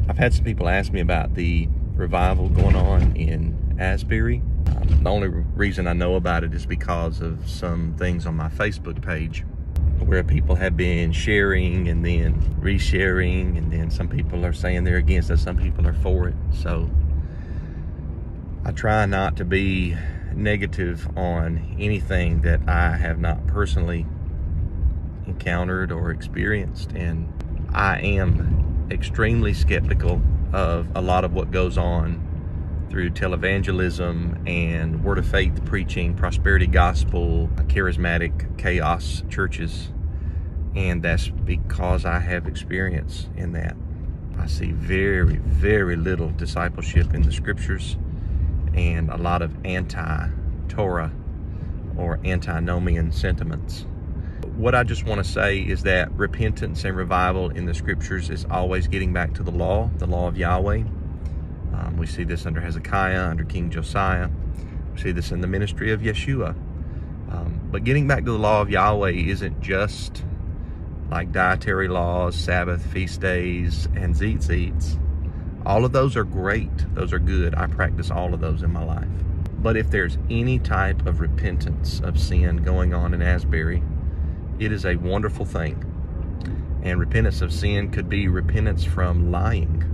I've had some people ask me about the revival going on in Asbury. The only reason I know about it is because of some things on my Facebook page where people have been sharing and then resharing, and then some people are saying they're against it, some people are for it. So I try not to be negative on anything that I have not personally encountered or experienced, and I am extremely skeptical of a lot of what goes on through televangelism and word of faith preaching, prosperity gospel, charismatic chaos churches. And that's because I have experience in that. I see very, very little discipleship in the scriptures and a lot of anti-Torah or antinomian sentiments. What I just want to say is that repentance and revival in the scriptures is always getting back to the law of Yahweh. We see this under Hezekiah, under King Josiah. We see this in the ministry of Yeshua. But getting back to the law of Yahweh isn't just like dietary laws, Sabbath, feast days, and tzitzits. All of those are great. Those are good. I practice all of those in my life. But if there's any type of repentance of sin going on in Asbury, it is a wonderful thing. And repentance of sin could be repentance from lying,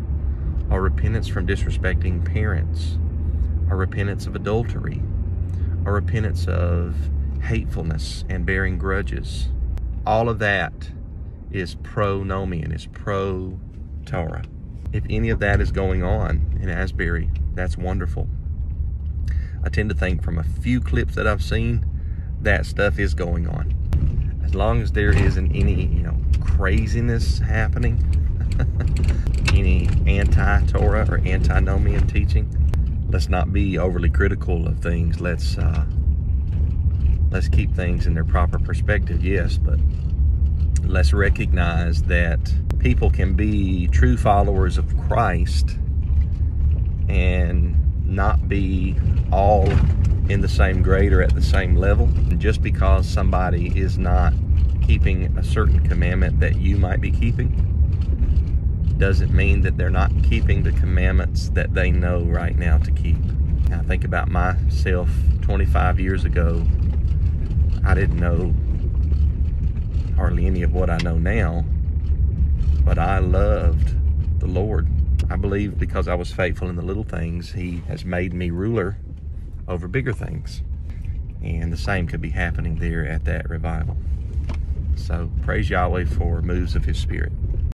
or repentance from disrespecting parents, or repentance of adultery, or repentance of hatefulness and bearing grudges. All of that is pro-nomian, is pro-Torah. If any of that is going on in Asbury, that's wonderful. I tend to think from a few clips that I've seen, that stuff is going on. As long as there isn't any, craziness happening, any anti-Torah or antinomian teaching, let's not be overly critical of things. Let's keep things in their proper perspective, yes, but let's recognize that people can be true followers of Christ and not be all in the same grade or at the same level. And just because somebody is not keeping a certain commandment that you might be keeping doesn't mean that they're not keeping the commandments that they know right now to keep. Now, I think about myself 25 years ago. I didn't know hardly any of what I know now, but I loved the Lord. I believe because I was faithful in the little things, He has made me ruler over bigger things. And the same could be happening there at that revival. So praise Yahweh for moves of His Spirit.